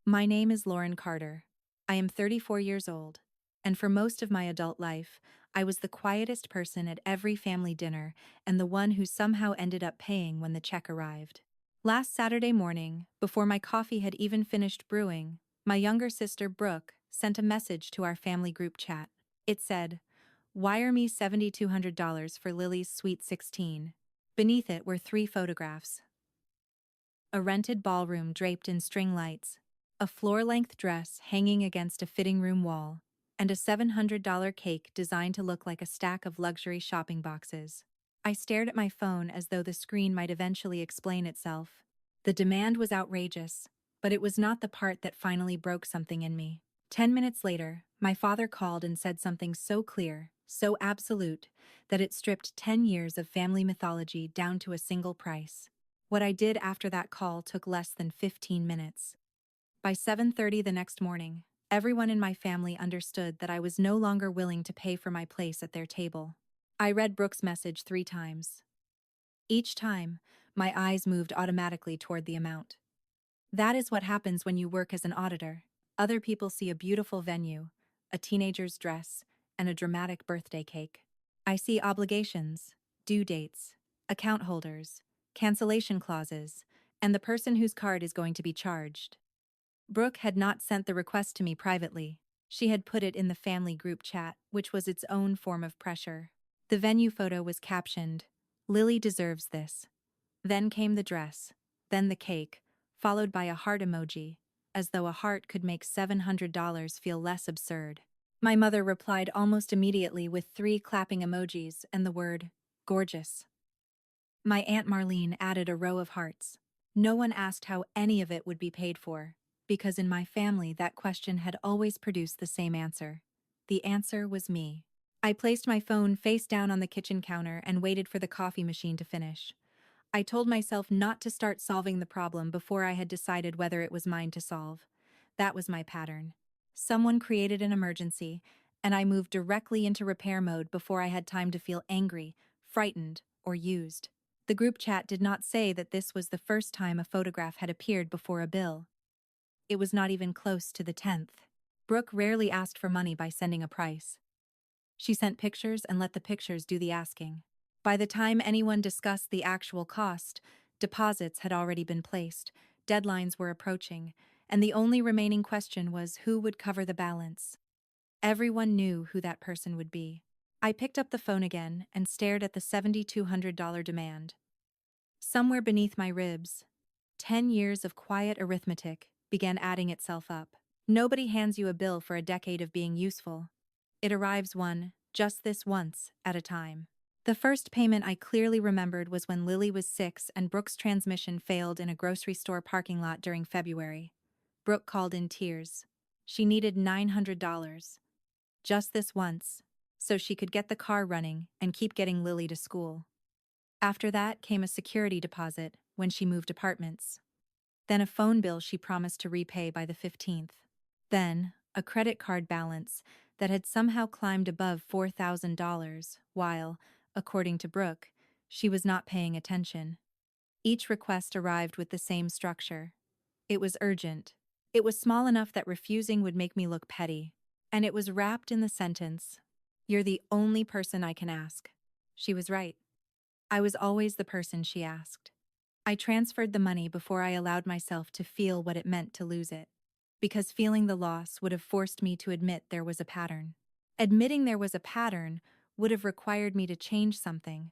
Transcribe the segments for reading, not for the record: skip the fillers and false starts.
My name is Lauren Carter. I am 34 years old, and for most of my adult life, I was the quietest person at every family dinner and the one who somehow ended up paying when the check arrived. Last Saturday morning, before my coffee had even finished brewing, my younger sister Brooke sent a message to our family group chat. It said, "Wire me $7,200 for Lily's Sweet 16. Beneath it were three photographs: a rented ballroom draped in string lights, a floor-length dress hanging against a fitting room wall, and a $700 cake designed to look like a stack of luxury shopping boxes. I stared at my phone as though the screen might eventually explain itself. The demand was outrageous, but it was not the part that finally broke something in me. 10 minutes later, my father called and said something so clear, so absolute, that it stripped 10 years of family mythology down to a single price. What I did after that call took less than 15 minutes. By 7:30 the next morning, everyone in my family understood that I was no longer willing to pay for my place at their table. I read Brooke's message 3 times. Each time, my eyes moved automatically toward the amount. That is what happens when you work as an auditor. Other people see a beautiful venue, a teenager's dress, and a dramatic birthday cake. I see obligations, due dates, account holders, cancellation clauses, and the person whose card is going to be charged. Brooke had not sent the request to me privately. She had put it in the family group chat, which was its own form of pressure. The venue photo was captioned, "Lily deserves this." Then came the dress, then the cake, followed by a heart emoji, as though a heart could make $700 feel less absurd. My mother replied almost immediately with 3 clapping emojis and the word, "gorgeous." My Aunt Marlene added a row of hearts. No one asked how any of it would be paid for, because in my family that question had always produced the same answer. The answer was me. I placed my phone face down on the kitchen counter and waited for the coffee machine to finish. I told myself not to start solving the problem before I had decided whether it was mine to solve. That was my pattern. Someone created an emergency, and I moved directly into repair mode before I had time to feel angry, frightened, or used. The group chat did not say that this was the first time a photograph had appeared before a bill. It was not even close to the 10th. Brooke rarely asked for money by sending a price. She sent pictures and let the pictures do the asking. By the time anyone discussed the actual cost, deposits had already been placed, deadlines were approaching, and the only remaining question was who would cover the balance. Everyone knew who that person would be. I picked up the phone again and stared at the $7,200 demand. Somewhere beneath my ribs, 10 years of quiet arithmetic began adding itself up. Nobody hands you a bill for a decade of being useful. It arrives just this once, at a time. The first payment I clearly remembered was when Lily was 6 and Brooke's transmission failed in a grocery store parking lot during February. Brooke called in tears. She needed $900. Just this once, so she could get the car running and keep getting Lily to school. After that came a security deposit when she moved apartments. Then a phone bill she promised to repay by the 15th. Then, a credit card balance that had somehow climbed above $4,000 while, according to Brooke, she was not paying attention. Each request arrived with the same structure. It was urgent. It was small enough that refusing would make me look petty. And it was wrapped in the sentence, "You're the only person I can ask." She was right. I was always the person she asked. I transferred the money before I allowed myself to feel what it meant to lose it, because feeling the loss would have forced me to admit there was a pattern. Admitting there was a pattern would have required me to change something,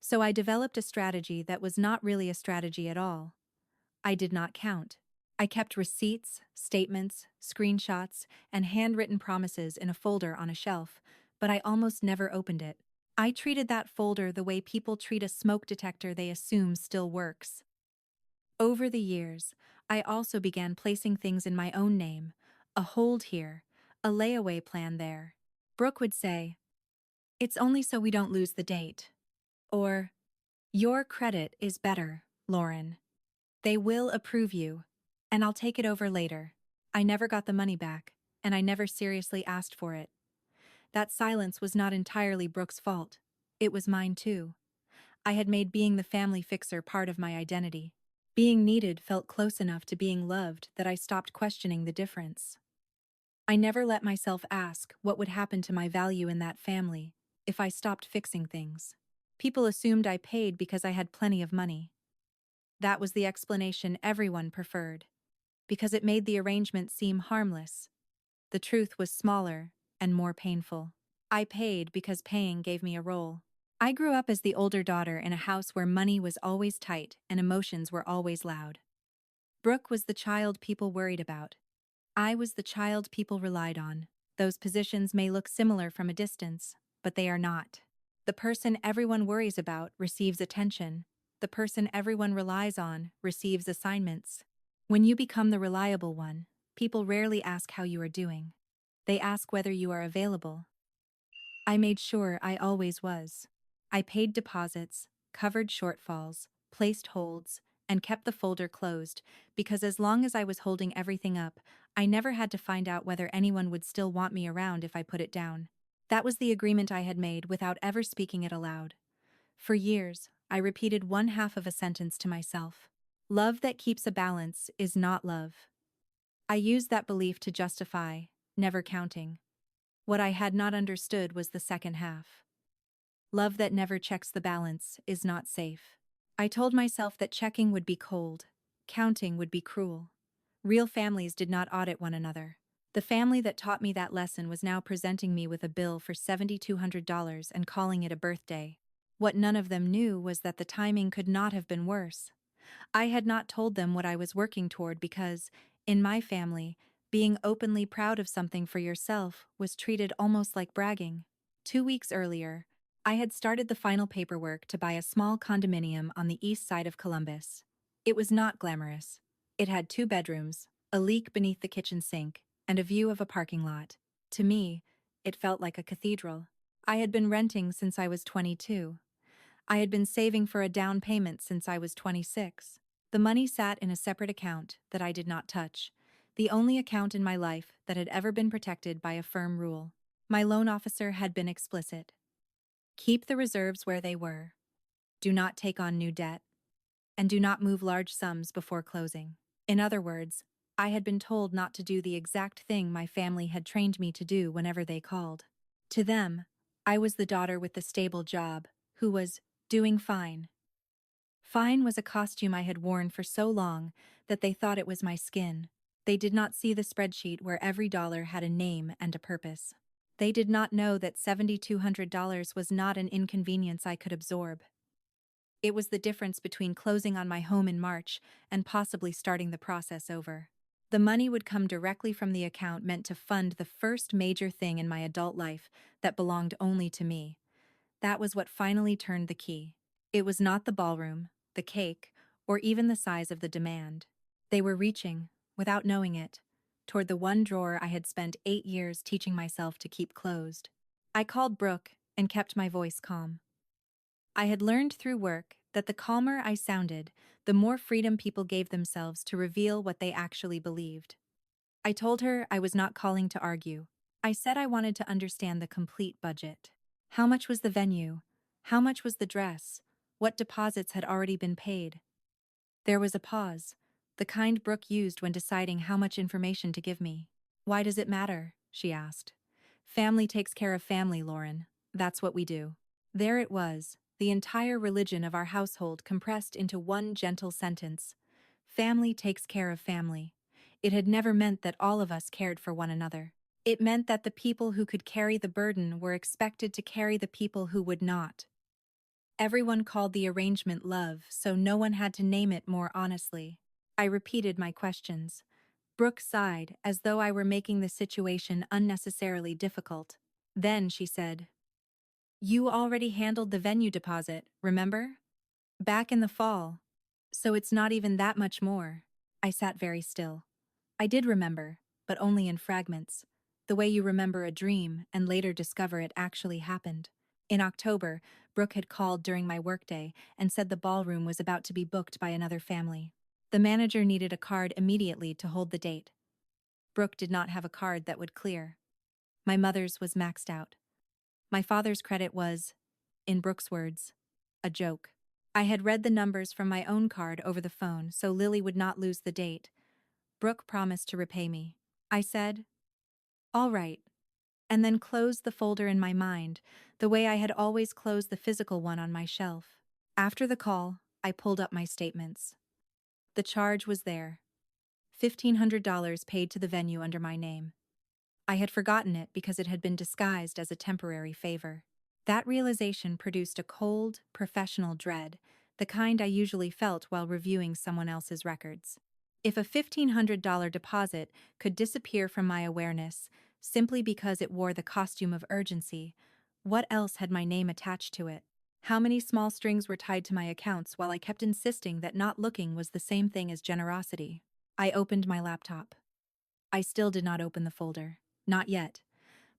so I developed a strategy that was not really a strategy at all. I did not count. I kept receipts, statements, screenshots, and handwritten promises in a folder on a shelf, but I almost never opened it. I treated that folder the way people treat a smoke detector they assume still works. Over the years, I also began placing things in my own name, a hold here, a layaway plan there. Brooke would say, "It's only so we don't lose the date." Or, "Your credit is better, Lauren. They will approve you, and I'll take it over later." I never got the money back, and I never seriously asked for it. That silence was not entirely Brooke's fault. It was mine too. I had made being the family fixer part of my identity. Being needed felt close enough to being loved that I stopped questioning the difference. I never let myself ask what would happen to my value in that family if I stopped fixing things. People assumed I paid because I had plenty of money. That was the explanation everyone preferred, because it made the arrangement seem harmless. The truth was smaller and more painful. I paid because paying gave me a role. I grew up as the older daughter in a house where money was always tight and emotions were always loud. Brooke was the child people worried about. I was the child people relied on. Those positions may look similar from a distance, but they are not. The person everyone worries about receives attention. The person everyone relies on receives assignments. When you become the reliable one, people rarely ask how you are doing. They ask whether you are available. I made sure I always was. I paid deposits, covered shortfalls, placed holds, and kept the folder closed, because as long as I was holding everything up, I never had to find out whether anyone would still want me around if I put it down. That was the agreement I had made without ever speaking it aloud. For years, I repeated one half of a sentence to myself. Love that keeps a balance is not love. I used that belief to justify never counting. What I had not understood was the second half. Love that never checks the balance is not safe. I told myself that checking would be cold, counting would be cruel. Real families did not audit one another. The family that taught me that lesson was now presenting me with a bill for $7,200 and calling it a birthday. What none of them knew was that the timing could not have been worse. I had not told them what I was working toward because, in my family, being openly proud of something for yourself was treated almost like bragging. 2 weeks earlier, I had started the final paperwork to buy a small condominium on the east side of Columbus. It was not glamorous. It had 2 bedrooms, a leak beneath the kitchen sink, and a view of a parking lot. To me, it felt like a cathedral. I had been renting since I was 22. I had been saving for a down payment since I was 26. The money sat in a separate account that I did not touch, the only account in my life that had ever been protected by a firm rule. My loan officer had been explicit. Keep the reserves where they were. Do not take on new debt. And do not move large sums before closing. In other words, I had been told not to do the exact thing my family had trained me to do whenever they called. To them, I was the daughter with the stable job, who was doing fine. Fine was a costume I had worn for so long that they thought it was my skin. They did not see the spreadsheet where every dollar had a name and a purpose. They did not know that $7,200 was not an inconvenience I could absorb. It was the difference between closing on my home in March and possibly starting the process over. The money would come directly from the account meant to fund the first major thing in my adult life that belonged only to me. That was what finally turned the key. It was not the ballroom, the cake, or even the size of the demand. They were reaching, without knowing it, toward the one drawer I had spent 8 years teaching myself to keep closed. I called Brooke and kept my voice calm. I had learned through work that the calmer I sounded, the more freedom people gave themselves to reveal what they actually believed. I told her I was not calling to argue. I said I wanted to understand the complete budget. How much was the venue? How much was the dress? What deposits had already been paid? There was a pause, the kind Brooke used when deciding how much information to give me. Why does it matter? She asked. Family takes care of family, Lauren. That's what we do. There it was, the entire religion of our household compressed into one gentle sentence. Family takes care of family. It had never meant that all of us cared for one another. It meant that the people who could carry the burden were expected to carry the people who would not. Everyone called the arrangement love, so no one had to name it more honestly. I repeated my questions. Brooke sighed, as though I were making the situation unnecessarily difficult. Then she said, "You already handled the venue deposit, remember? Back in the fall. So it's not even that much more." I sat very still. I did remember, but only in fragments. The way you remember a dream and later discover it actually happened. In October, Brooke had called during my workday and said the ballroom was about to be booked by another family. The manager needed a card immediately to hold the date. Brooke did not have a card that would clear. My mother's was maxed out. My father's credit was, in Brooke's words, a joke. I had read the numbers from my own card over the phone so Lily would not lose the date. Brooke promised to repay me. I said, "All right," and then closed the folder in my mind, the way I had always closed the physical one on my shelf. After the call, I pulled up my statements. The charge was there. $1,500 paid to the venue under my name. I had forgotten it because it had been disguised as a temporary favor. That realization produced a cold, professional dread, the kind I usually felt while reviewing someone else's records. If a $1,500 deposit could disappear from my awareness simply because it wore the costume of urgency, what else had my name attached to it? How many small strings were tied to my accounts while I kept insisting that not looking was the same thing as generosity? I opened my laptop. I still did not open the folder. Not yet.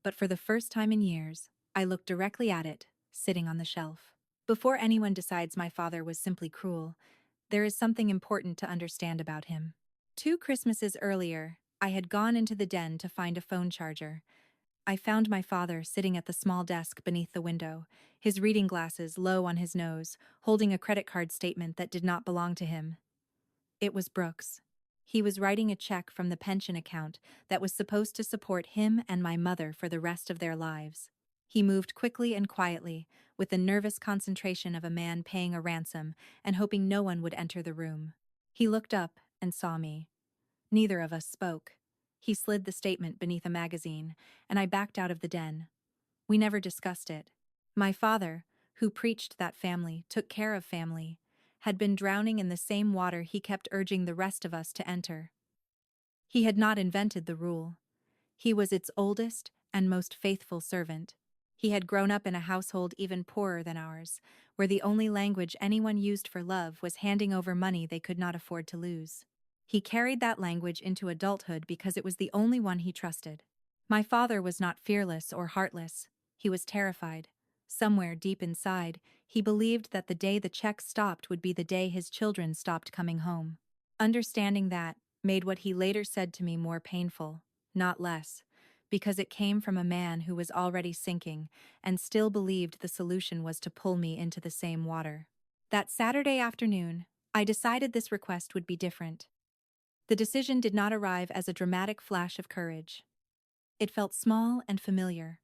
But for the first time in years, I looked directly at it, sitting on the shelf. Before anyone decides my father was simply cruel, there is something important to understand about him. 2 Christmases earlier, I had gone into the den to find a phone charger. I found my father sitting at the small desk beneath the window, his reading glasses low on his nose, holding a credit card statement that did not belong to him. It was Brooks. He was writing a check from the pension account that was supposed to support him and my mother for the rest of their lives. He moved quickly and quietly, with the nervous concentration of a man paying a ransom and hoping no one would enter the room. He looked up and saw me. Neither of us spoke. He slid the statement beneath a magazine, and I backed out of the den. We never discussed it. My father, who preached that family took care of family, had been drowning in the same water he kept urging the rest of us to enter. He had not invented the rule. He was its oldest and most faithful servant. He had grown up in a household even poorer than ours, where the only language anyone used for love was handing over money they could not afford to lose. He carried that language into adulthood because it was the only one he trusted. My father was not fearless or heartless. He was terrified. Somewhere deep inside, he believed that the day the check stopped would be the day his children stopped coming home. Understanding that made what he later said to me more painful, not less, because it came from a man who was already sinking and still believed the solution was to pull me into the same water. That Saturday afternoon, I decided this request would be different. The decision did not arrive as a dramatic flash of courage. It felt small and familiar,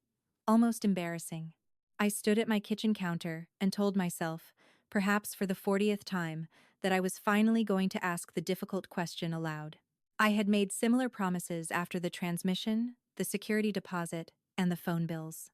almost embarrassing. I stood at my kitchen counter and told myself, perhaps for the 40th time, that I was finally going to ask the difficult question aloud. I had made similar promises after the transmission, the security deposit, and the phone bills.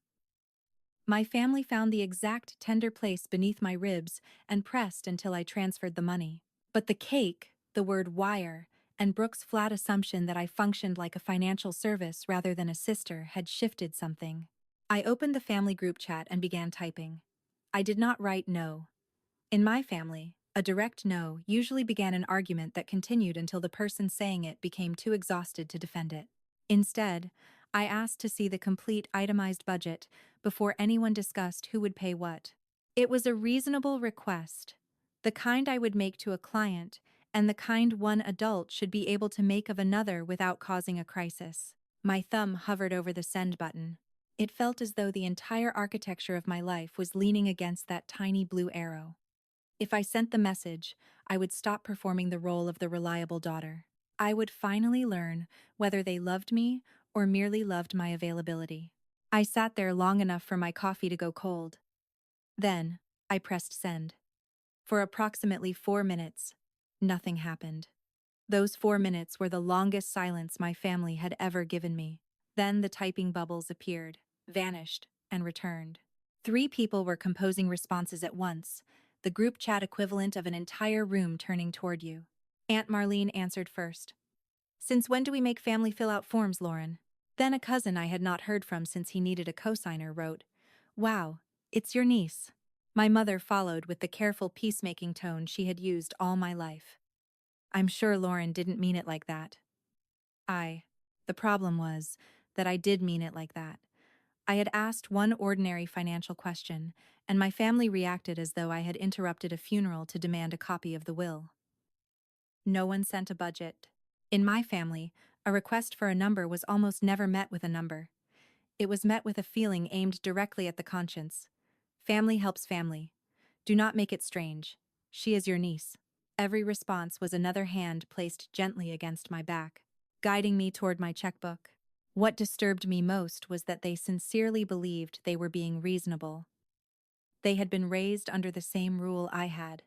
My family found the exact tender place beneath my ribs and pressed until I transferred the money. But the cake, the word wire, and Brooke's flat assumption that I functioned like a financial service rather than a sister had shifted something. I opened the family group chat and began typing. I did not write no. In my family, a direct no usually began an argument that continued until the person saying it became too exhausted to defend it. Instead, I asked to see the complete itemized budget before anyone discussed who would pay what. It was a reasonable request, the kind I would make to a client, and the kind one adult should be able to make of another without causing a crisis. My thumb hovered over the send button. It felt as though the entire architecture of my life was leaning against that tiny blue arrow. If I sent the message, I would stop performing the role of the reliable daughter. I would finally learn whether they loved me or merely loved my availability. I sat there long enough for my coffee to go cold. Then, I pressed send. For approximately 4 minutes, nothing happened. Those 4 minutes were the longest silence my family had ever given me. Then the typing bubbles appeared, vanished, and returned. 3 people were composing responses at once, the group chat equivalent of an entire room turning toward you. Aunt Marlene answered first. "Since when do we make family fill out forms, Lauren?" Then a cousin I had not heard from since he needed a cosigner wrote, "Wow, it's your niece." My mother followed with the careful peacemaking tone she had used all my life. "I'm sure Lauren didn't mean it like that." The problem was that I did mean it like that. I had asked one ordinary financial question, and my family reacted as though I had interrupted a funeral to demand a copy of the will. No one sent a budget. In my family, a request for a number was almost never met with a number. It was met with a feeling aimed directly at the conscience. Family helps family. Do not make it strange. She is your niece. Every response was another hand placed gently against my back, guiding me toward my checkbook. What disturbed me most was that they sincerely believed they were being reasonable. They had been raised under the same rule I had.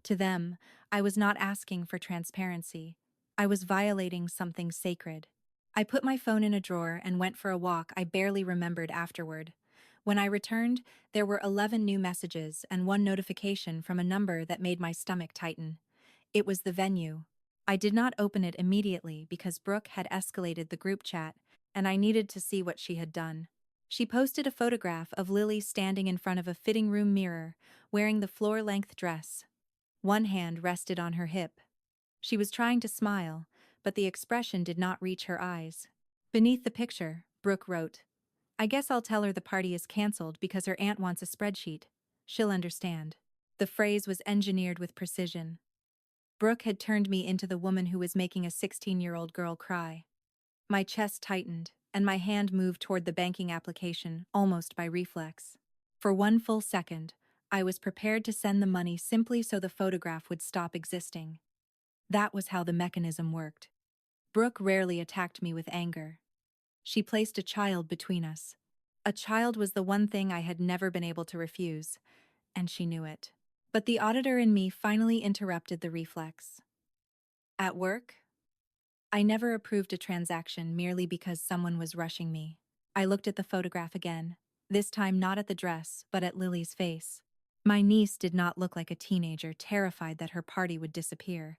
To them, I was not asking for transparency. I was violating something sacred. I put my phone in a drawer and went for a walk I barely remembered afterward. When I returned, there were 11 new messages and one notification from a number that made my stomach tighten. It was the venue. I did not open it immediately because Brooke had escalated the group chat, and I needed to see what she had done. She posted a photograph of Lily standing in front of a fitting room mirror, wearing the floor-length dress. One hand rested on her hip. She was trying to smile, but the expression did not reach her eyes. Beneath the picture, Brooke wrote, "I guess I'll tell her the party is cancelled because her aunt wants a spreadsheet. She'll understand." The phrase was engineered with precision. Brooke had turned me into the woman who was making a 16-year-old girl cry. My chest tightened, and my hand moved toward the banking application, almost by reflex. For one full second, I was prepared to send the money simply so the photograph would stop existing. That was how the mechanism worked. Brooke rarely attacked me with anger. She placed a child between us. A child was the one thing I had never been able to refuse, and she knew it. But the auditor in me finally interrupted the reflex. At work, I never approved a transaction merely because someone was rushing me. I looked at the photograph again, this time not at the dress, but at Lily's face. My niece did not look like a teenager terrified that her party would disappear.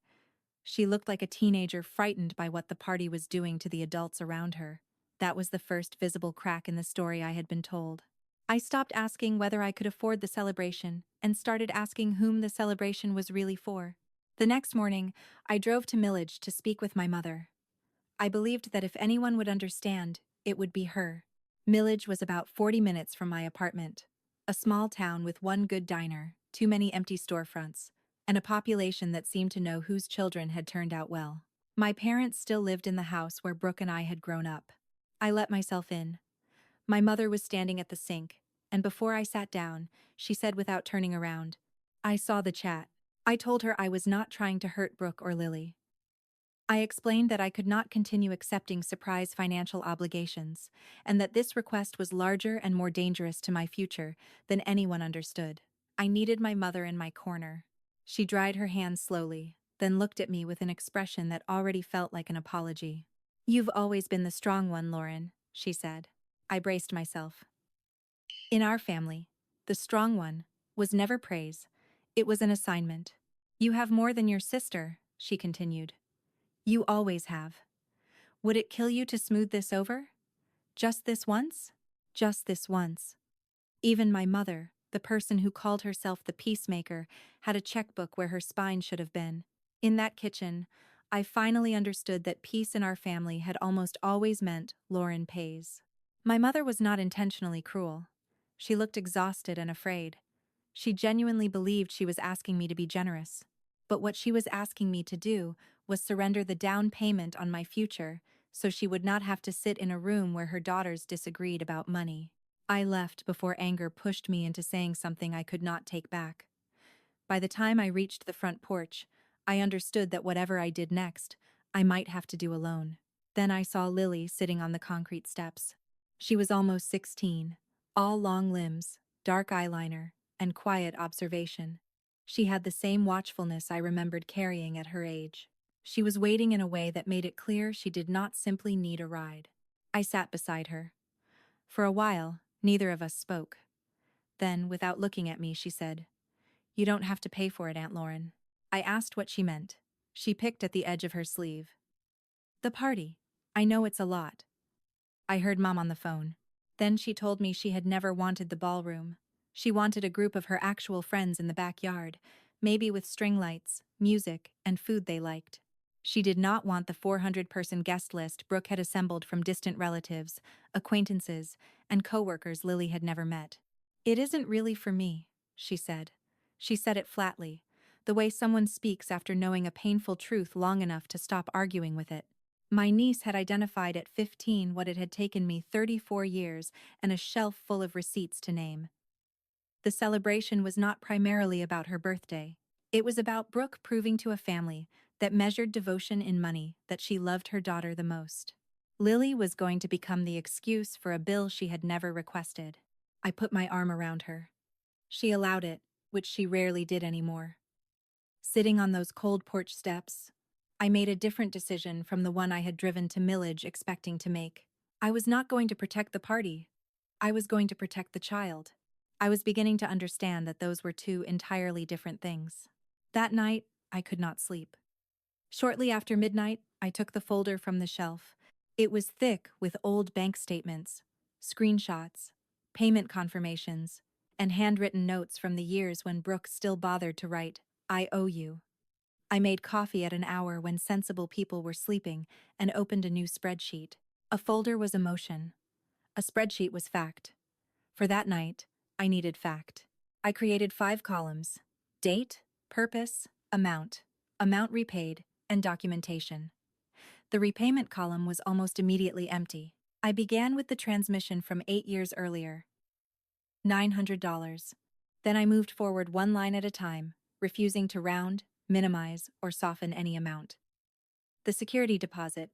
She looked like a teenager frightened by what the party was doing to the adults around her. That was the first visible crack in the story I had been told. I stopped asking whether I could afford the celebration and started asking whom the celebration was really for. The next morning, I drove to Millage to speak with my mother. I believed that if anyone would understand, it would be her. Millage was about 40 minutes from my apartment. A small town with one good diner, too many empty storefronts, and a population that seemed to know whose children had turned out well. My parents still lived in the house where Brooke and I had grown up. I let myself in. My mother was standing at the sink, and before I sat down, she said without turning around, "I saw the chat." I told her I was not trying to hurt Brooke or Lily. I explained that I could not continue accepting surprise financial obligations, and that this request was larger and more dangerous to my future than anyone understood. I needed my mother in my corner. She dried her hands slowly, then looked at me with an expression that already felt like an apology. "You've always been the strong one, Lauren," she said. I braced myself. In our family, the strong one was never praise. It was an assignment. "You have more than your sister," she continued. "You always have. Would it kill you to smooth this over? Just this once? Just this once." Even my mother, the person who called herself the peacemaker, had a checkbook where her spine should have been. In that kitchen, I finally understood that peace in our family had almost always meant Lauren pays. My mother was not intentionally cruel. She looked exhausted and afraid. She genuinely believed she was asking me to be generous. But what she was asking me to do was surrender the down payment on my future so she would not have to sit in a room where her daughters disagreed about money. I left before anger pushed me into saying something I could not take back. By the time I reached the front porch, I understood that whatever I did next, I might have to do alone. Then I saw Lily sitting on the concrete steps. She was almost 16, all long limbs, dark eyeliner, and quiet observation. She had the same watchfulness I remembered carrying at her age. She was waiting in a way that made it clear she did not simply need a ride. I sat beside her. For a while, neither of us spoke. Then, without looking at me, she said, "You don't have to pay for it, Aunt Lauren." I asked what she meant. She picked at the edge of her sleeve. "The party. I know it's a lot." I heard Mom on the phone. Then she told me she had never wanted the ballroom. She wanted a group of her actual friends in the backyard, maybe with string lights, music, and food they liked. She did not want the 400-person guest list Brooke had assembled from distant relatives, acquaintances, and coworkers Lily had never met. "It isn't really for me," she said. She said it flatly, the way someone speaks after knowing a painful truth long enough to stop arguing with it. My niece had identified at 15 what it had taken me 34 years and a shelf full of receipts to name. The celebration was not primarily about her birthday. It was about Brooke proving to a family that measured devotion in money that she loved her daughter the most. Lily was going to become the excuse for a bill she had never requested. I put my arm around her. She allowed it, which she rarely did anymore. Sitting on those cold porch steps, I made a different decision from the one I had driven to Millage expecting to make. I was not going to protect the party. I was going to protect the child. I was beginning to understand that those were two entirely different things. That night, I could not sleep. Shortly after midnight, I took the folder from the shelf. It was thick with old bank statements, screenshots, payment confirmations, and handwritten notes from the years when Brooke still bothered to write, "I owe you." I made coffee at an hour when sensible people were sleeping and opened a new spreadsheet. A folder was emotion. A spreadsheet was fact. For that night, I needed fact. I created 5 columns: date, purpose, amount repaid, and documentation. The repayment column was almost immediately empty. I began with the transmission from 8 years earlier, $900. Then I moved forward one line at a time, refusing to round, minimize, or soften any amount. The security deposit,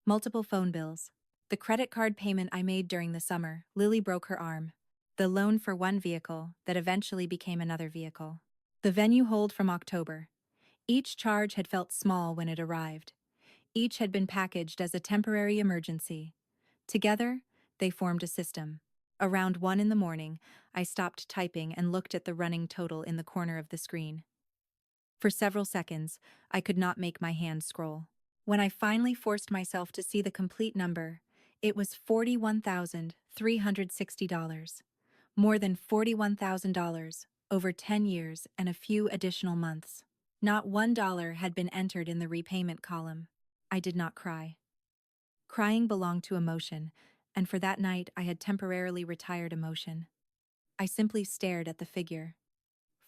multiple phone bills, the credit card payment I made during the summer. Lily broke her arm. The loan for one vehicle that eventually became another vehicle. The venue hold from October. Each charge had felt small when it arrived. Each had been packaged as a temporary emergency. Together, they formed a system. Around 1 in the morning, I stopped typing and looked at the running total in the corner of the screen. For several seconds, I could not make my hand scroll. When I finally forced myself to see the complete number, it was $41,360. More than $41,000 over 10 years and a few additional months. Not $1 had been entered in the repayment column. I did not cry. Crying belonged to emotion, and for that night I had temporarily retired emotion. I simply stared at the figure.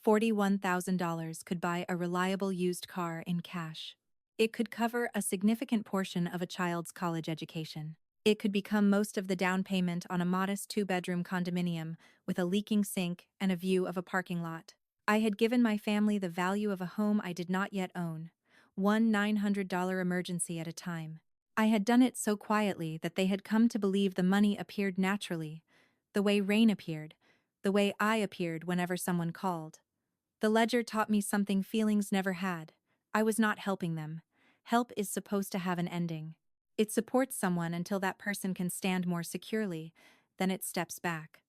$41,000 could buy a reliable used car in cash. It could cover a significant portion of a child's college education. It could become most of the down payment on a modest 2-bedroom condominium with a leaking sink and a view of a parking lot. I had given my family the value of a home I did not yet own, one $900 emergency at a time. I had done it so quietly that they had come to believe the money appeared naturally, the way rain appeared, the way I appeared whenever someone called. The ledger taught me something feelings never had. I was not helping them. Help is supposed to have an ending. It supports someone until that person can stand more securely, then it steps back.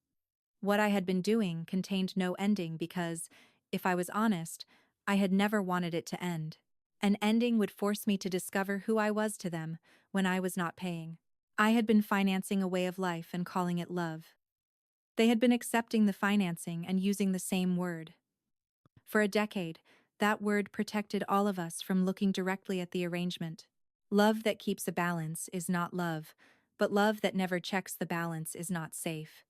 What I had been doing contained no ending because, if I was honest, I had never wanted it to end. An ending would force me to discover who I was to them when I was not paying. I had been financing a way of life and calling it love. They had been accepting the financing and using the same word. For a decade, that word protected all of us from looking directly at the arrangement. Love that keeps a balance is not love, but love that never checks the balance is not safe.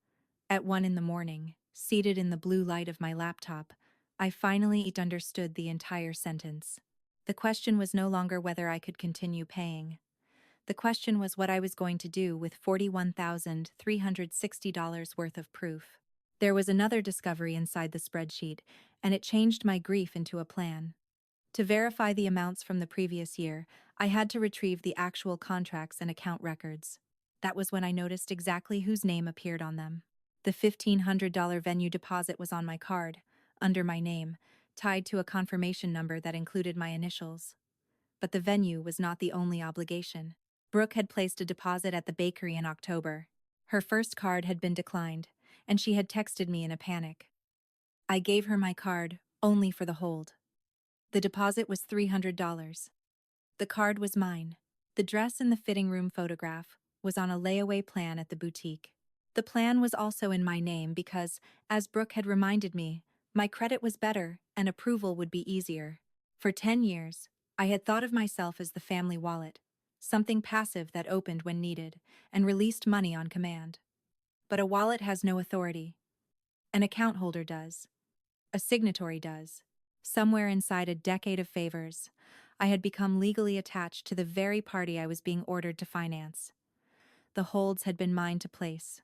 At 1 in the morning, seated in the blue light of my laptop, I finally understood the entire sentence. The question was no longer whether I could continue paying. The question was what I was going to do with $41,360 worth of proof. There was another discovery inside the spreadsheet, and it changed my grief into a plan. To verify the amounts from the previous year, I had to retrieve the actual contracts and account records. That was when I noticed exactly whose name appeared on them. The $1,500 venue deposit was on my card, under my name, tied to a confirmation number that included my initials. But the venue was not the only obligation. Brooke had placed a deposit at the bakery in October. Her first card had been declined, and she had texted me in a panic. I gave her my card, only for the hold. The deposit was $300. The card was mine. The dress in the fitting room photograph was on a layaway plan at the boutique. The plan was also in my name because, as Brooke had reminded me, my credit was better and approval would be easier. For 10 years, I had thought of myself as the family wallet, something passive that opened when needed and released money on command. But a wallet has no authority. An account holder does. A signatory does. Somewhere inside a decade of favors, I had become legally attached to the very party I was being ordered to finance. The holds had been mine to place,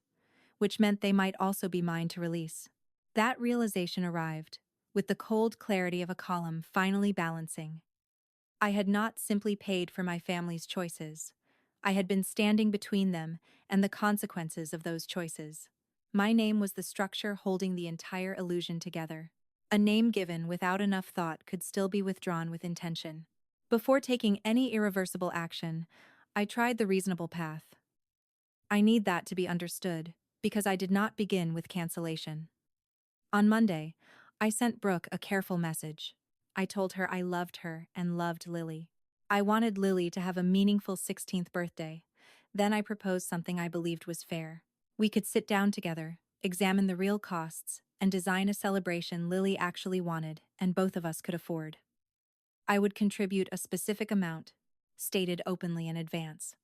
which meant they might also be mine to release. That realization arrived with the cold clarity of a column finally balancing. I had not simply paid for my family's choices. I had been standing between them and the consequences of those choices. My name was the structure holding the entire illusion together. A name given without enough thought could still be withdrawn with intention. Before taking any irreversible action, I tried the reasonable path. I need that to be understood, because I did not begin with cancellation. On Monday, I sent Brooke a careful message. I told her I loved her and loved Lily. I wanted Lily to have a meaningful 16th birthday. Then I proposed something I believed was fair. We could sit down together, examine the real costs, and design a celebration Lily actually wanted and both of us could afford. I would contribute a specific amount, stated openly in advance.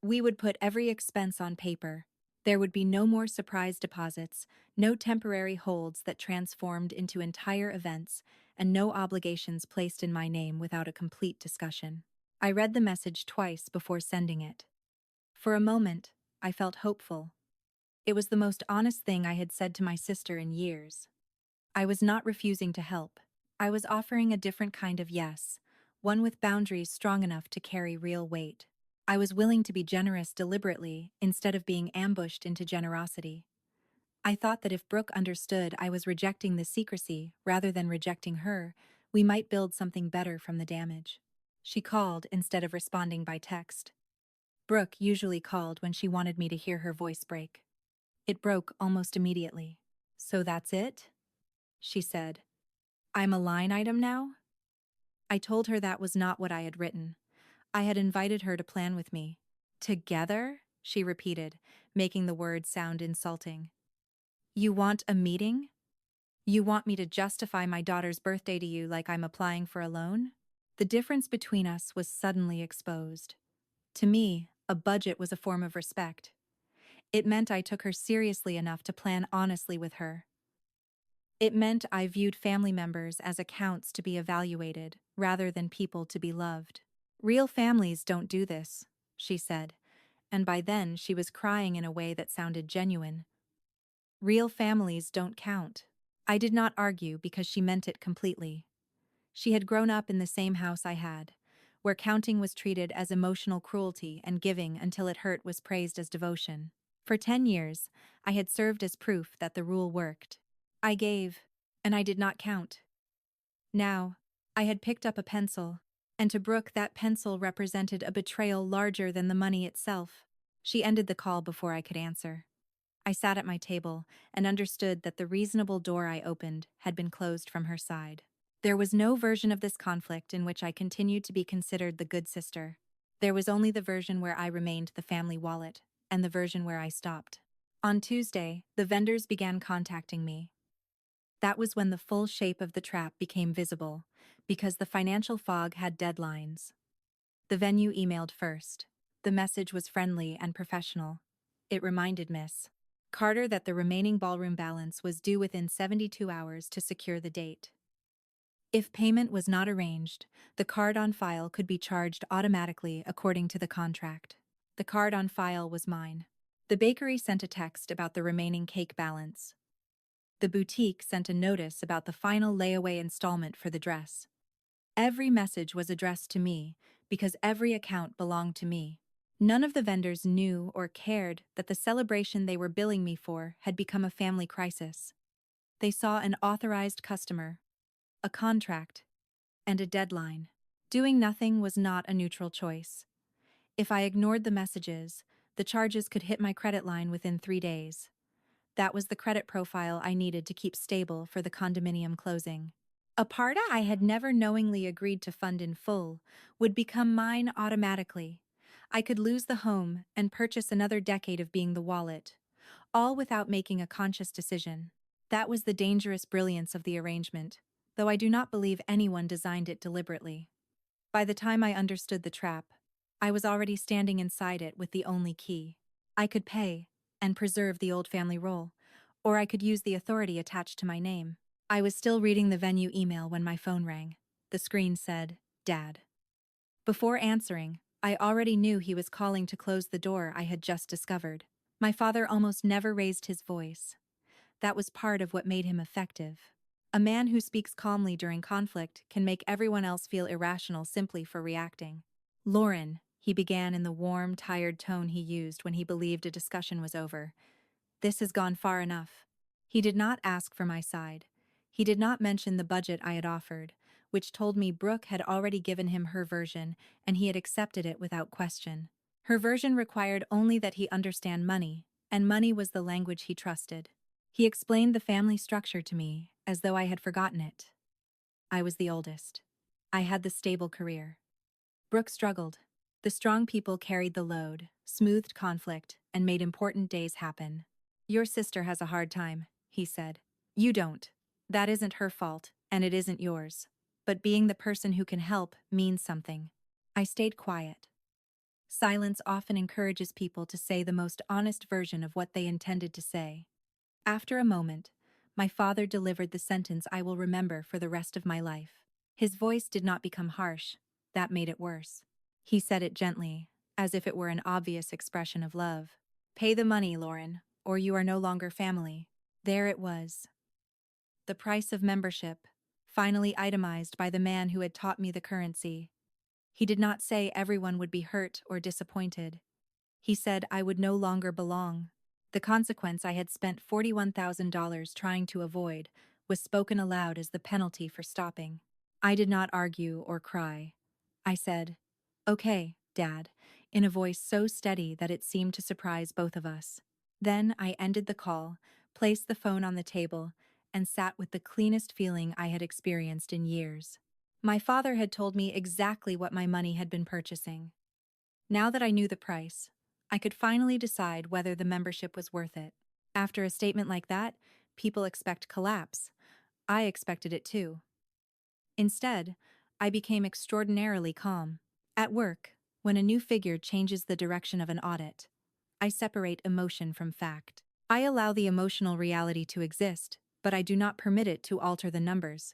We would put every expense on paper. There would be no more surprise deposits, no temporary holds that transformed into entire events, and no obligations placed in my name without a complete discussion. I read the message twice before sending it. For a moment, I felt hopeful. It was the most honest thing I had said to my sister in years. I was not refusing to help. I was offering a different kind of yes, one with boundaries strong enough to carry real weight. I was willing to be generous deliberately instead of being ambushed into generosity. I thought that if Brooke understood I was rejecting the secrecy rather than rejecting her, we might build something better from the damage. She called instead of responding by text. Brooke usually called when she wanted me to hear her voice break. It broke almost immediately. "So that's it?" she said. "I'm a line item now?" I told her that was not what I had written. I had invited her to plan with me. "Together?" she repeated, making the words sound insulting. "You want a meeting? You want me to justify my daughter's birthday to you like I'm applying for a loan?" The difference between us was suddenly exposed. To me, a budget was a form of respect. It meant I took her seriously enough to plan honestly with her. It meant I viewed family members as accounts to be evaluated, rather than people to be loved. "Real families don't do this," she said, and by then she was crying in a way that sounded genuine. "Real families don't count." I did not argue because she meant it completely. She had grown up in the same house I had, where counting was treated as emotional cruelty and giving until it hurt was praised as devotion. For 10 years, I had served as proof that the rule worked. I gave, and I did not count. Now, I had picked up a pencil, and to Brooke that pencil represented a betrayal larger than the money itself. She ended the call before I could answer. I sat at my table and understood that the reasonable door I opened had been closed from her side. There was no version of this conflict in which I continued to be considered the good sister. There was only the version where I remained the family wallet, and the version where I stopped. On Tuesday, the vendors began contacting me. That was when the full shape of the trap became visible, because the financial fog had deadlines. The venue emailed first. The message was friendly and professional. It reminded Miss Carter that the remaining ballroom balance was due within 72 hours to secure the date. If payment was not arranged, the card on file could be charged automatically according to the contract. The card on file was mine. The bakery sent a text about the remaining cake balance. The boutique sent a notice about the final layaway installment for the dress. Every message was addressed to me because every account belonged to me. None of the vendors knew or cared that the celebration they were billing me for had become a family crisis. They saw an authorized customer, a contract, and a deadline. Doing nothing was not a neutral choice. If I ignored the messages, the charges could hit my credit line within 3 days. That was the credit profile I needed to keep stable for the condominium closing. A part I had never knowingly agreed to fund in full would become mine automatically. I could lose the home and purchase another decade of being the wallet, all without making a conscious decision. That was the dangerous brilliance of the arrangement, though I do not believe anyone designed it deliberately. By the time I understood the trap, I was already standing inside it with the only key. I could pay and preserve the old family role, or I could use the authority attached to my name. I was still reading the venue email when my phone rang. The screen said, "Dad." Before answering, I already knew he was calling to close the door I had just discovered. My father almost never raised his voice. That was part of what made him effective. A man who speaks calmly during conflict can make everyone else feel irrational simply for reacting. Lauren, he began in the warm, tired tone he used when he believed a discussion was over. This has gone far enough. He did not ask for my side. He did not mention the budget I had offered, which told me Brooke had already given him her version and he had accepted it without question. Her version required only that he understand money, and money was the language he trusted. He explained the family structure to me as though I had forgotten it. I was the oldest. I had the stable career. Brooke struggled. The strong people carried the load, smoothed conflict, and made important days happen. Your sister has a hard time, he said. You don't. That isn't her fault, and it isn't yours. But being the person who can help means something. I stayed quiet. Silence often encourages people to say the most honest version of what they intended to say. After a moment, my father delivered the sentence I will remember for the rest of my life. His voice did not become harsh. That made it worse. He said it gently, as if it were an obvious expression of love. Pay the money, Lauren, or you are no longer family. There it was. The price of membership, finally itemized by the man who had taught me the currency. He did not say everyone would be hurt or disappointed. He said I would no longer belong. The consequence I had spent $41,000 trying to avoid was spoken aloud as the penalty for stopping. I did not argue or cry. I said, "Okay, Dad," in a voice so steady that it seemed to surprise both of us. Then I ended the call, placed the phone on the table, and sat with the cleanest feeling I had experienced in years. My father had told me exactly what my money had been purchasing. Now that I knew the price, I could finally decide whether the membership was worth it. After a statement like that, people expect collapse. I expected it too. Instead, I became extraordinarily calm. At work, when a new figure changes the direction of an audit, I separate emotion from fact. I allow the emotional reality to exist, but I do not permit it to alter the numbers.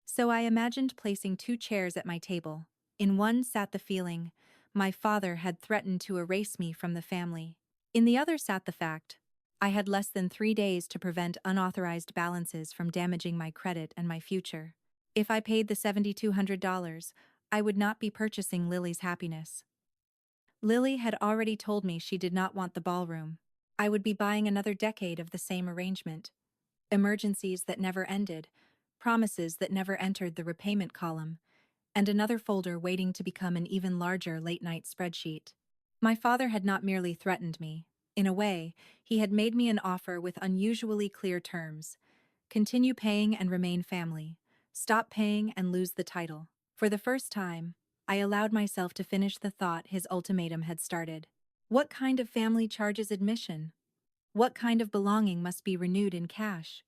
So I imagined placing two chairs at my table. In one sat the feeling my father had threatened to erase me from the family. In the other sat the fact I had less than 3 days to prevent unauthorized balances from damaging my credit and my future. If I paid the $7,200, I would not be purchasing Lily's happiness. Lily had already told me she did not want the ballroom. I would be buying another decade of the same arrangement. Emergencies that never ended, promises that never entered the repayment column, and another folder waiting to become an even larger late-night spreadsheet. My father had not merely threatened me. In a way, he had made me an offer with unusually clear terms. Continue paying and remain family. Stop paying and lose the title. For the first time, I allowed myself to finish the thought his ultimatum had started. What kind of family charges admission? What kind of belonging must be renewed in cash?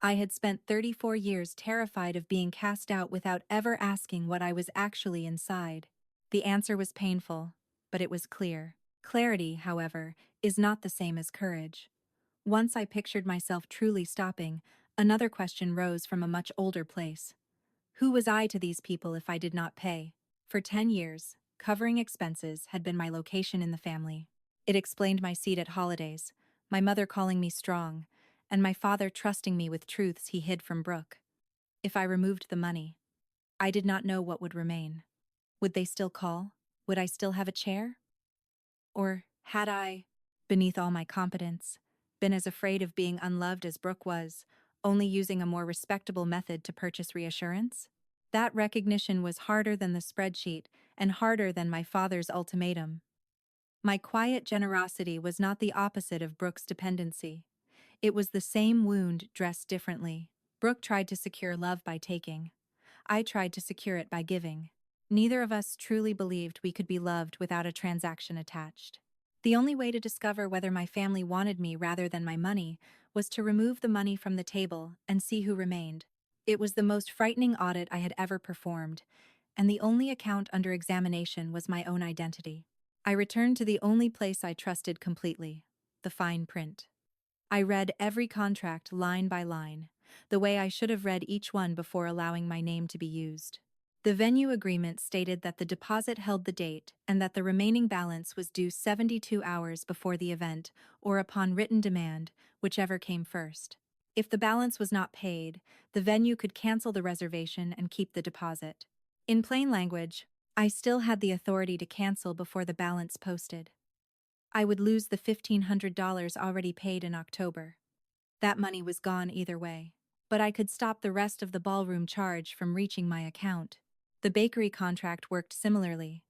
I had spent 34 years terrified of being cast out without ever asking what I was actually inside. The answer was painful, but it was clear. Clarity, however, is not the same as courage. Once I pictured myself truly stopping, another question rose from a much older place. Who was I to these people if I did not pay? For 10 years, covering expenses had been my location in the family. It explained my seat at holidays, my mother calling me strong, and my father trusting me with truths he hid from Brooke. If I removed the money, I did not know what would remain. Would they still call? Would I still have a chair? Or had I, beneath all my competence, been as afraid of being unloved as Brooke was, only using a more respectable method to purchase reassurance? That recognition was harder than the spreadsheet and harder than my father's ultimatum. My quiet generosity was not the opposite of Brooke's dependency. It was the same wound dressed differently. Brooke tried to secure love by taking. I tried to secure it by giving. Neither of us truly believed we could be loved without a transaction attached. The only way to discover whether my family wanted me rather than my money was to remove the money from the table and see who remained. It was the most frightening audit I had ever performed, and the only account under examination was my own identity. I returned to the only place I trusted completely, the fine print. I read every contract line by line, the way I should have read each one before allowing my name to be used. The venue agreement stated that the deposit held the date and that the remaining balance was due 72 hours before the event or upon written demand, whichever came first. If the balance was not paid, the venue could cancel the reservation and keep the deposit. In plain language, I still had the authority to cancel before the balance posted. I would lose the $1,500 already paid in October. That money was gone either way. But I could stop the rest of the ballroom charge from reaching my account. The bakery contract worked similarly.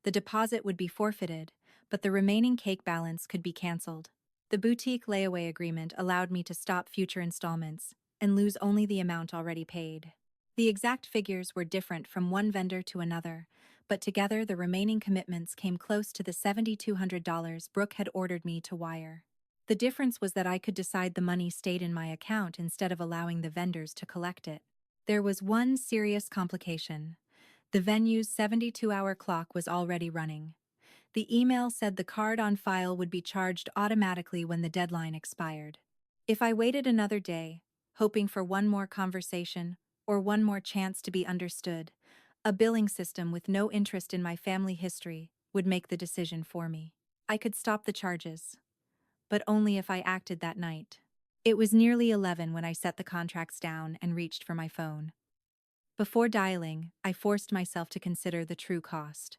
The deposit would be forfeited, but the remaining cake balance could be canceled. The boutique layaway agreement allowed me to stop future installments and lose only the amount already paid. The exact figures were different from one vendor to another, but together the remaining commitments came close to the $7,200 Brooke had ordered me to wire. The difference was that I could decide the money stayed in my account instead of allowing the vendors to collect it. There was one serious complication. The venue's 72-hour clock was already running. The email said the card on file would be charged automatically when the deadline expired. If I waited another day, hoping for one more conversation or one more chance to be understood, a billing system with no interest in my family history would make the decision for me. I could stop the charges, but only if I acted that night. It was nearly 11 when I set the contracts down and reached for my phone. Before dialing, I forced myself to consider the true cost.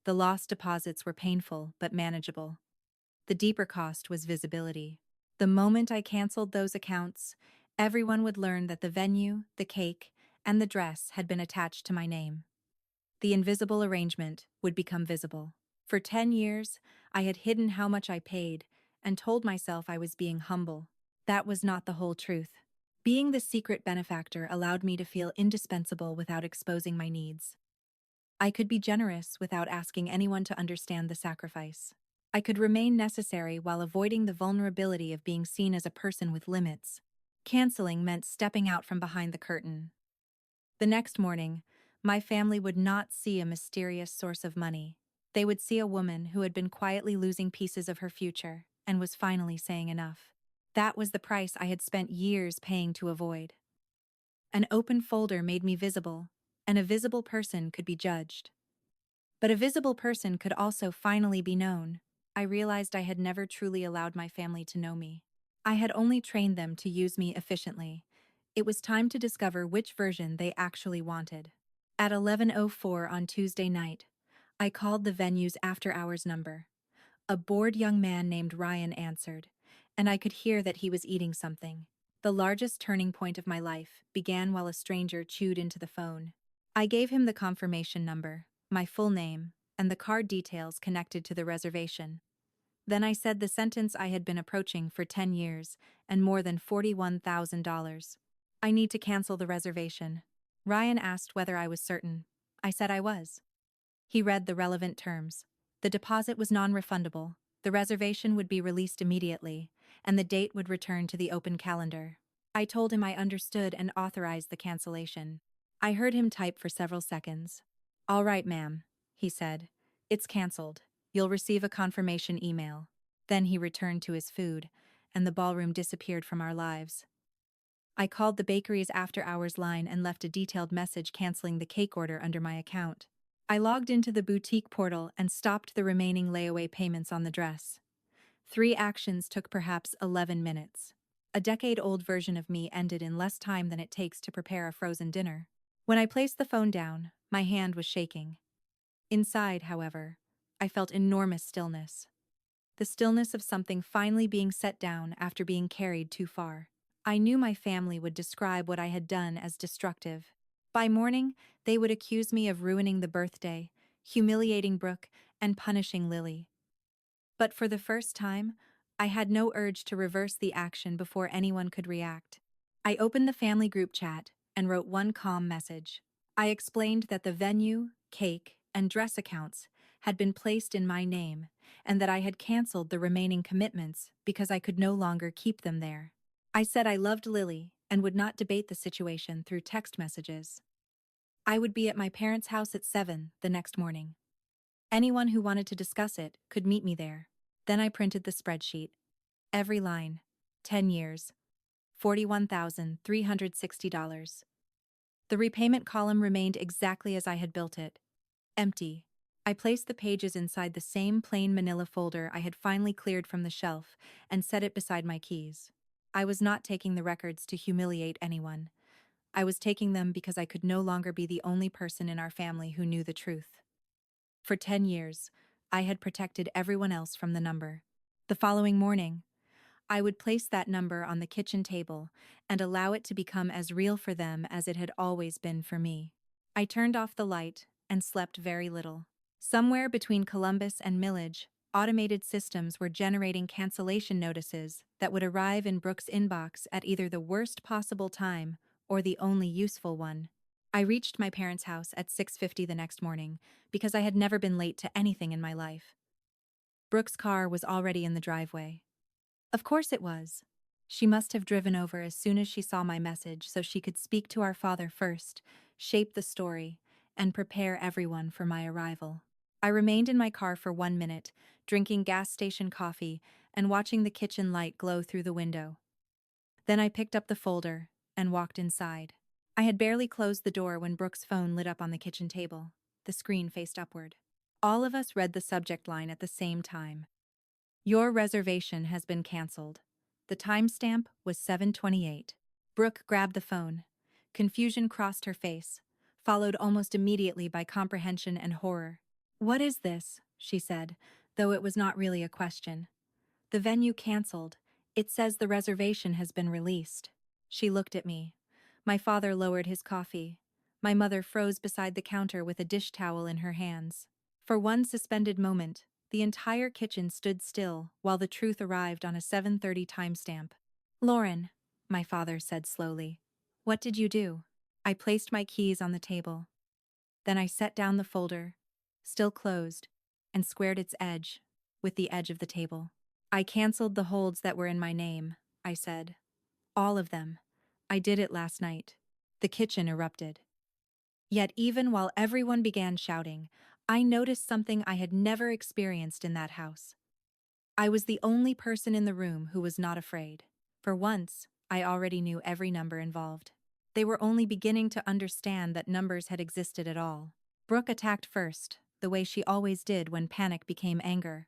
The lost deposits were painful but manageable. The deeper cost was visibility. The moment I canceled those accounts, everyone would learn that the venue, the cake, and the dress had been attached to my name. The invisible arrangement would become visible. For 10 years, I had hidden how much I paid and told myself I was being humble. That was not the whole truth. Being the secret benefactor allowed me to feel indispensable without exposing my needs. I could be generous without asking anyone to understand the sacrifice. I could remain necessary while avoiding the vulnerability of being seen as a person with limits. Canceling meant stepping out from behind the curtain. The next morning, my family would not see a mysterious source of money. They would see a woman who had been quietly losing pieces of her future and was finally saying enough. That was the price I had spent years paying to avoid. An open folder made me visible, and a visible person could be judged. But a visible person could also finally be known. I realized I had never truly allowed my family to know me. I had only trained them to use me efficiently. It was time to discover which version they actually wanted. At 11:04 on Tuesday night, I called the venue's after-hours number. A bored young man named Ryan answered, and I could hear that he was eating something. The largest turning point of my life began while a stranger chewed into the phone. I gave him the confirmation number, my full name, and the card details connected to the reservation. Then I said the sentence I had been approaching for 10 years and more than $41,000. I need to cancel the reservation. Ryan asked whether I was certain. I said I was. He read the relevant terms. The deposit was non-refundable, the reservation would be released immediately, and the date would return to the open calendar. I told him I understood and authorized the cancellation. I heard him type for several seconds. "All right, ma'am," he said. "It's cancelled. You'll receive a confirmation email." Then he returned to his food, and the ballroom disappeared from our lives. I called the bakery's after-hours line and left a detailed message canceling the cake order under my account. I logged into the boutique portal and stopped the remaining layaway payments on the dress. 3 actions took perhaps 11 minutes. A decade-old version of me ended in less time than it takes to prepare a frozen dinner. When I placed the phone down, my hand was shaking. Inside, however, I felt enormous stillness. The stillness of something finally being set down after being carried too far. I knew my family would describe what I had done as destructive. By morning, they would accuse me of ruining the birthday, humiliating Brooke, and punishing Lily. But for the first time, I had no urge to reverse the action before anyone could react. I opened the family group chat and wrote one calm message. I explained that the venue, cake, and dress accounts had been placed in my name, and that I had canceled the remaining commitments because I could no longer keep them there. I said I loved Lily and would not debate the situation through text messages. I would be at my parents' house at 7 the next morning. Anyone who wanted to discuss it could meet me there. Then I printed the spreadsheet. Every line. 10 years. $41,360. The repayment column remained exactly as I had built it. Empty. I placed the pages inside the same plain manila folder I had finally cleared from the shelf and set it beside my keys. I was not taking the records to humiliate anyone. I was taking them because I could no longer be the only person in our family who knew the truth. For 10 years, I had protected everyone else from the number. The following morning, I would place that number on the kitchen table and allow it to become as real for them as it had always been for me. I turned off the light and slept very little. Somewhere between Columbus and Millage, automated systems were generating cancellation notices that would arrive in Brooke's inbox at either the worst possible time or the only useful one. I reached my parents' house at 6:50 the next morning because I had never been late to anything in my life. Brooke's car was already in the driveway. Of course it was. She must have driven over as soon as she saw my message so she could speak to our father first, shape the story, and prepare everyone for my arrival. I remained in my car for 1 minute, drinking gas station coffee and watching the kitchen light glow through the window. Then I picked up the folder and walked inside. I had barely closed the door when Brooke's phone lit up on the kitchen table. The screen faced upward. All of us read the subject line at the same time. Your reservation has been canceled. The timestamp was 7:28. Brooke grabbed the phone. Confusion crossed her face, followed almost immediately by comprehension and horror. What is this? She said, though it was not really a question. The venue canceled. It says the reservation has been released. She looked at me. My father lowered his coffee. My mother froze beside the counter with a dish towel in her hands. For one suspended moment, the entire kitchen stood still while the truth arrived on a 7:30 timestamp. Lauren, my father said slowly, what did you do? I placed my keys on the table. Then I set down the folder, still closed, and squared its edge with the edge of the table. I canceled the holds that were in my name, I said. All of them. I did it last night. The kitchen erupted. Yet even while everyone began shouting, I noticed something I had never experienced in that house. I was the only person in the room who was not afraid. For once, I already knew every number involved. They were only beginning to understand that numbers had existed at all. Brooke attacked first, the way she always did when panic became anger.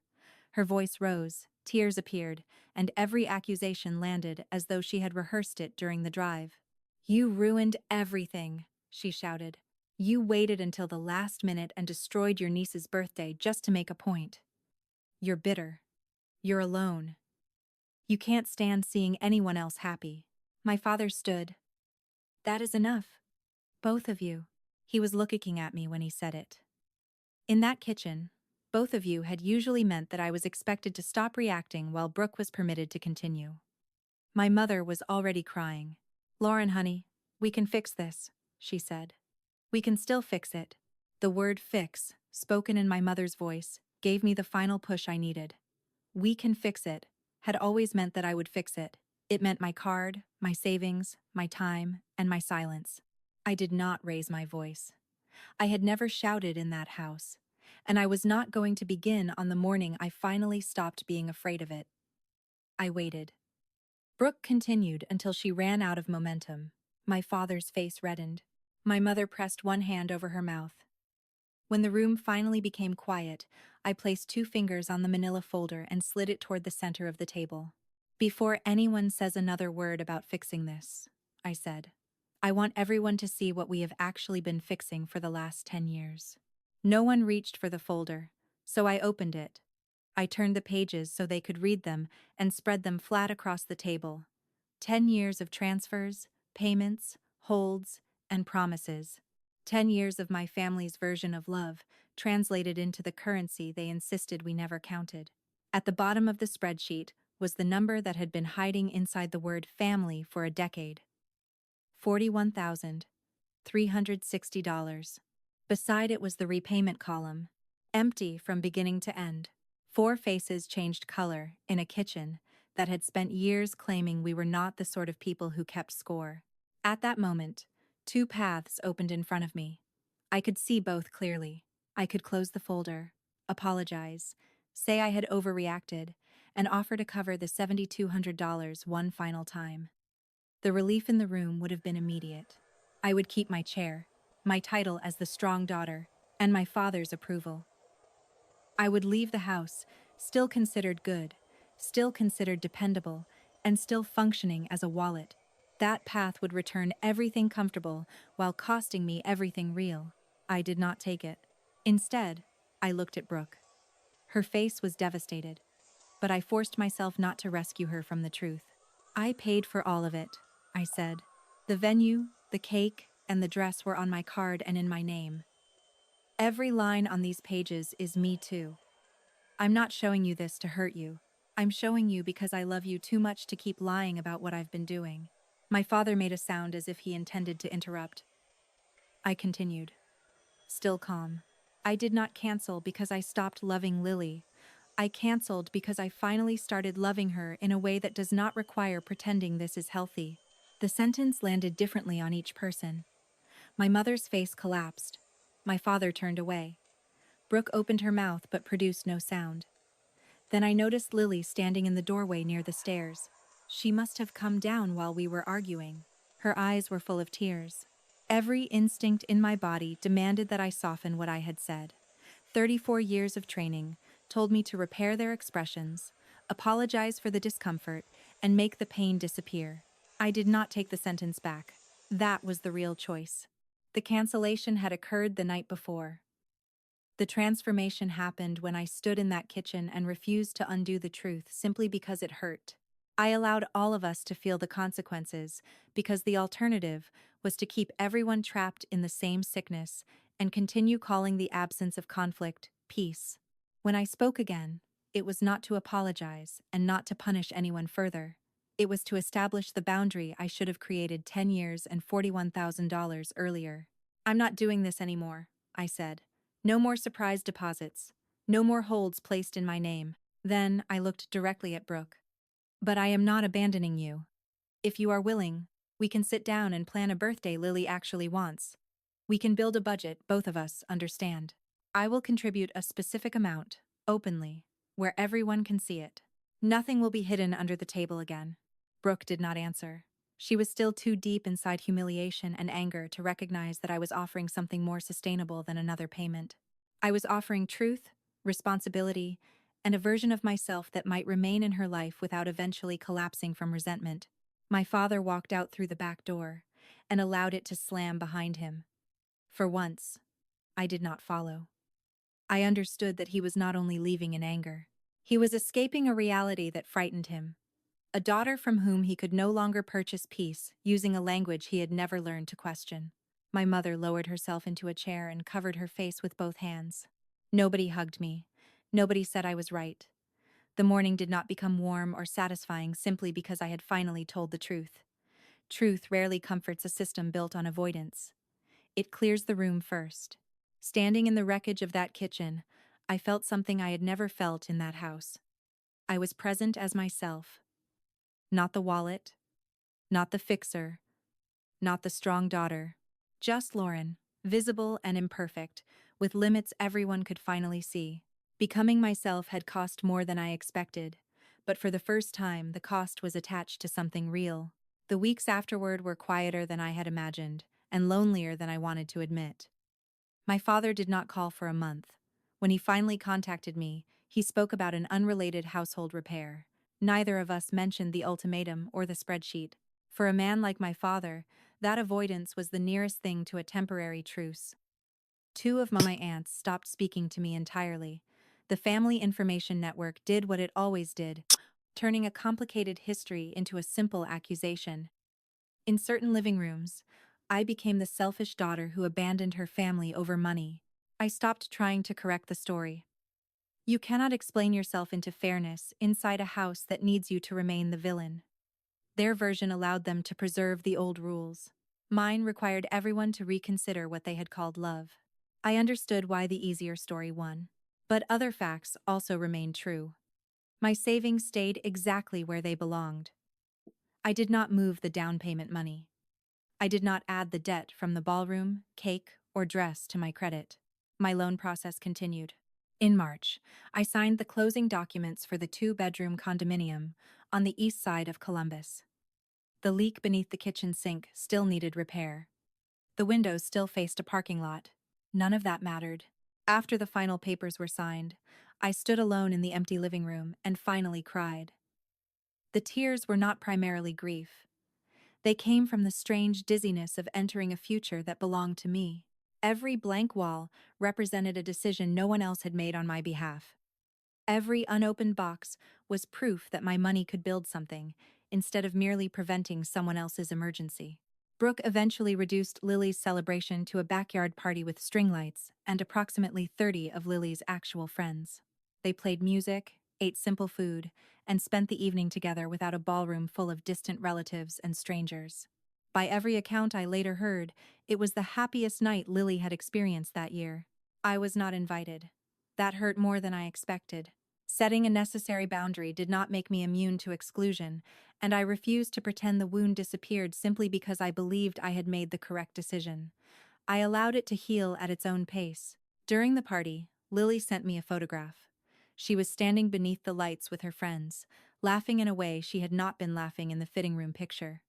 Her voice rose, tears appeared, and every accusation landed as though she had rehearsed it during the drive. You ruined everything, she shouted. You waited until the last minute and destroyed your niece's birthday just to make a point. You're bitter. You're alone. You can't stand seeing anyone else happy. My father stood. That is enough. Both of you. He was looking at me when he said it. In that kitchen, both of you had usually meant that I was expected to stop reacting while Brooke was permitted to continue. My mother was already crying. Lauren, honey, we can fix this, she said. We can still fix it. The word fix, spoken in my mother's voice, gave me the final push I needed. We can fix it had always meant that I would fix it. It meant my card, my savings, my time, and my silence. I did not raise my voice. I had never shouted in that house, and I was not going to begin on the morning I finally stopped being afraid of it. I waited. Brooke continued until she ran out of momentum. My father's face reddened. My mother pressed one hand over her mouth. When the room finally became quiet, I placed 2 fingers on the manila folder and slid it toward the center of the table. Before anyone says another word about fixing this, I said, I want everyone to see what we have actually been fixing for the last 10 years. No one reached for the folder, so I opened it. I turned the pages so they could read them and spread them flat across the table. 10 years of transfers, payments, holds, and promises. 10 years of my family's version of love, translated into the currency they insisted we never counted. At the bottom of the spreadsheet was the number that had been hiding inside the word family for a decade. $41,360. Beside it was the repayment column, empty from beginning to end. 4 faces changed color in a kitchen that had spent years claiming we were not the sort of people who kept score. At that moment, 2 paths opened in front of me. I could see both clearly. I could close the folder, apologize, say I had overreacted, and offer to cover the $7,200 one final time. The relief in the room would have been immediate. I would keep my chair, my title as the strong daughter, and my father's approval. I would leave the house, still considered good, still considered dependable, and still functioning as a wallet. That path would return everything comfortable while costing me everything real. I did not take it. Instead, I looked at Brooke. Her face was devastated, but I forced myself not to rescue her from the truth. I paid for all of it, I said. The venue, the cake, and the dress were on my card and in my name. Every line on these pages is me too. I'm not showing you this to hurt you. I'm showing you because I love you too much to keep lying about what I've been doing. My father made a sound as if he intended to interrupt. I continued, still calm. I did not cancel because I stopped loving Lily. I canceled because I finally started loving her in a way that does not require pretending this is healthy. The sentence landed differently on each person. My mother's face collapsed. My father turned away. Brooke opened her mouth but produced no sound. Then I noticed Lily standing in the doorway near the stairs. She must have come down while we were arguing. Her eyes were full of tears. Every instinct in my body demanded that I soften what I had said. 34 years of training told me to repair their expressions, apologize for the discomfort, and make the pain disappear. I did not take the sentence back. That was the real choice. The cancellation had occurred the night before. The transformation happened when I stood in that kitchen and refused to undo the truth simply because it hurt. I allowed all of us to feel the consequences because the alternative was to keep everyone trapped in the same sickness and continue calling the absence of conflict peace. When I spoke again, it was not to apologize and not to punish anyone further. It was to establish the boundary I should have created 10 years and $41,000 earlier. I'm not doing this anymore, I said. No more surprise deposits. No more holds placed in my name. Then I looked directly at Brooke. But I am not abandoning you. If you are willing, we can sit down and plan a birthday Lily actually wants. We can build a budget both of us understand. I will contribute a specific amount, openly, where everyone can see it. Nothing will be hidden under the table again. Brooke did not answer. She was still too deep inside humiliation and anger to recognize that I was offering something more sustainable than another payment. I was offering truth, responsibility, and a version of myself that might remain in her life without eventually collapsing from resentment. My father walked out through the back door and allowed it to slam behind him. For once, I did not follow. I understood that he was not only leaving in anger. He was escaping a reality that frightened him. A daughter from whom he could no longer purchase peace using a language he had never learned to question. My mother lowered herself into a chair and covered her face with both hands. Nobody hugged me. Nobody said I was right. The morning did not become warm or satisfying simply because I had finally told the truth. Truth rarely comforts a system built on avoidance. It clears the room first. Standing in the wreckage of that kitchen, I felt something I had never felt in that house. I was present as myself. Not the wallet, not the fixer, not the strong daughter. Just Lauren, visible and imperfect, with limits everyone could finally see. Becoming myself had cost more than I expected, but for the first time the cost was attached to something real. The weeks afterward were quieter than I had imagined, and lonelier than I wanted to admit. My father did not call for a month. When he finally contacted me, he spoke about an unrelated household repair. Neither of us mentioned the ultimatum or the spreadsheet. For a man like my father, that avoidance was the nearest thing to a temporary truce. Two of my aunts stopped speaking to me entirely. The Family Information Network did what it always did, turning a complicated history into a simple accusation. In certain living rooms, I became the selfish daughter who abandoned her family over money. I stopped trying to correct the story. You cannot explain yourself into fairness inside a house that needs you to remain the villain. Their version allowed them to preserve the old rules. Mine required everyone to reconsider what they had called love. I understood why the easier story won. But other facts also remained true. My savings stayed exactly where they belonged. I did not move the down payment money. I did not add the debt from the ballroom, cake, or dress to my credit. My loan process continued. In March, I signed the closing documents for the two-bedroom condominium on the east side of Columbus. The leak beneath the kitchen sink still needed repair. The windows still faced a parking lot. None of that mattered. After the final papers were signed, I stood alone in the empty living room and finally cried. The tears were not primarily grief. They came from the strange dizziness of entering a future that belonged to me. Every blank wall represented a decision no one else had made on my behalf. Every unopened box was proof that my money could build something, instead of merely preventing someone else's emergency. Brooke eventually reduced Lily's celebration to a backyard party with string lights and approximately 30 of Lily's actual friends. They played music, ate simple food, and spent the evening together without a ballroom full of distant relatives and strangers. By every account I later heard, it was the happiest night Lily had experienced that year. I was not invited. That hurt more than I expected. Setting a necessary boundary did not make me immune to exclusion, and I refused to pretend the wound disappeared simply because I believed I had made the correct decision. I allowed it to heal at its own pace. During the party, Lily sent me a photograph. She was standing beneath the lights with her friends, laughing in a way she had not been laughing in the fitting room picture.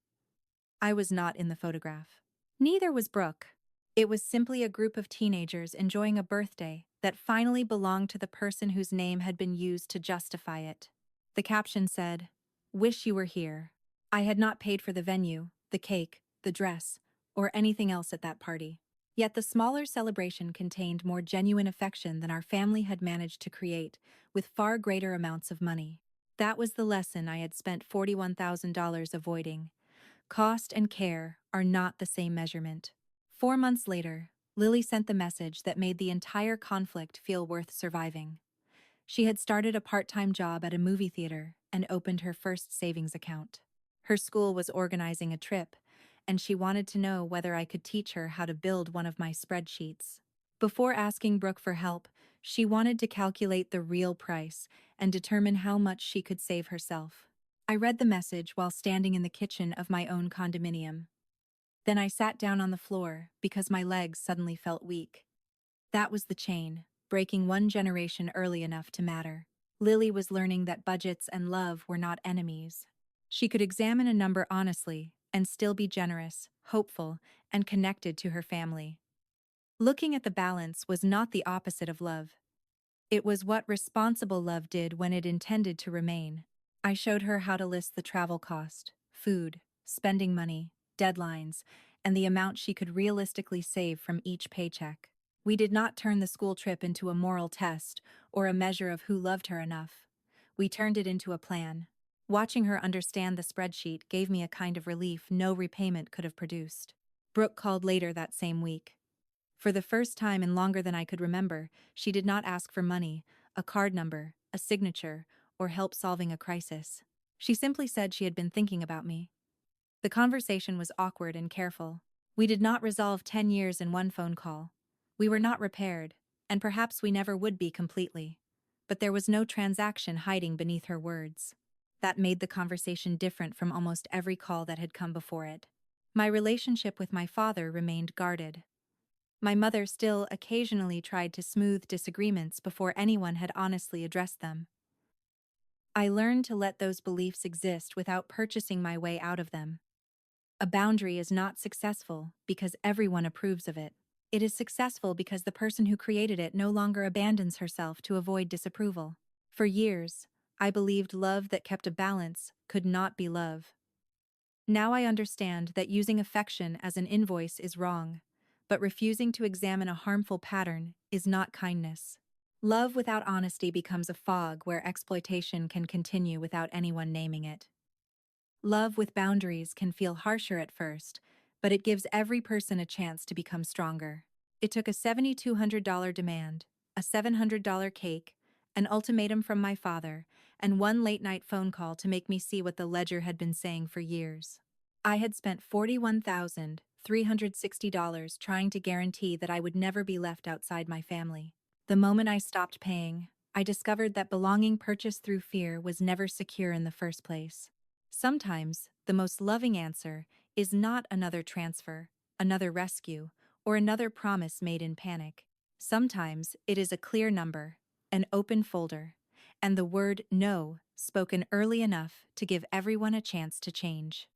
I was not in the photograph. Neither was Brooke. It was simply a group of teenagers enjoying a birthday that finally belonged to the person whose name had been used to justify it. The caption said, "Wish you were here." I had not paid for the venue, the cake, the dress, or anything else at that party. Yet the smaller celebration contained more genuine affection than our family had managed to create, with far greater amounts of money. That was the lesson I had spent $41,000 avoiding. Cost and care are not the same measurement. 4 months later, Lily sent the message that made the entire conflict feel worth surviving. She had started a part-time job at a movie theater and opened her first savings account. Her school was organizing a trip, and she wanted to know whether I could teach her how to build one of my spreadsheets. Before asking Brooke for help, she wanted to calculate the real price and determine how much she could save herself. I read the message while standing in the kitchen of my own condominium. Then I sat down on the floor because my legs suddenly felt weak. That was the chain, breaking one generation early enough to matter. Lily was learning that budgets and love were not enemies. She could examine a number honestly and still be generous, hopeful, and connected to her family. Looking at the balance was not the opposite of love. It was what responsible love did when it intended to remain. I showed her how to list the travel cost, food, spending money, deadlines, and the amount she could realistically save from each paycheck. We did not turn the school trip into a moral test or a measure of who loved her enough. We turned it into a plan. Watching her understand the spreadsheet gave me a kind of relief no repayment could have produced. Brooke called later that same week. For the first time in longer than I could remember, she did not ask for money, a card number, a signature, or help solving a crisis. She simply said she had been thinking about me. The conversation was awkward and careful. We did not resolve 10 years in one phone call. We were not repaired, and perhaps we never would be completely. But there was no transaction hiding beneath her words. That made the conversation different from almost every call that had come before it. My relationship with my father remained guarded. My mother still occasionally tried to smooth disagreements before anyone had honestly addressed them. I learned to let those beliefs exist without purchasing my way out of them. A boundary is not successful because everyone approves of it. It is successful because the person who created it no longer abandons herself to avoid disapproval. For years, I believed love that kept a balance could not be love. Now I understand that using affection as an invoice is wrong, but refusing to examine a harmful pattern is not kindness. Love without honesty becomes a fog where exploitation can continue without anyone naming it. Love with boundaries can feel harsher at first, but it gives every person a chance to become stronger. It took a $7,200 demand, a $700 cake, an ultimatum from my father, and one late-night phone call to make me see what the ledger had been saying for years. I had spent $41,360 trying to guarantee that I would never be left outside my family. The moment I stopped paying, I discovered that belonging purchased through fear was never secure in the first place. Sometimes, the most loving answer is not another transfer, another rescue, or another promise made in panic. Sometimes it is a clear number, an open folder, and the word no spoken early enough to give everyone a chance to change.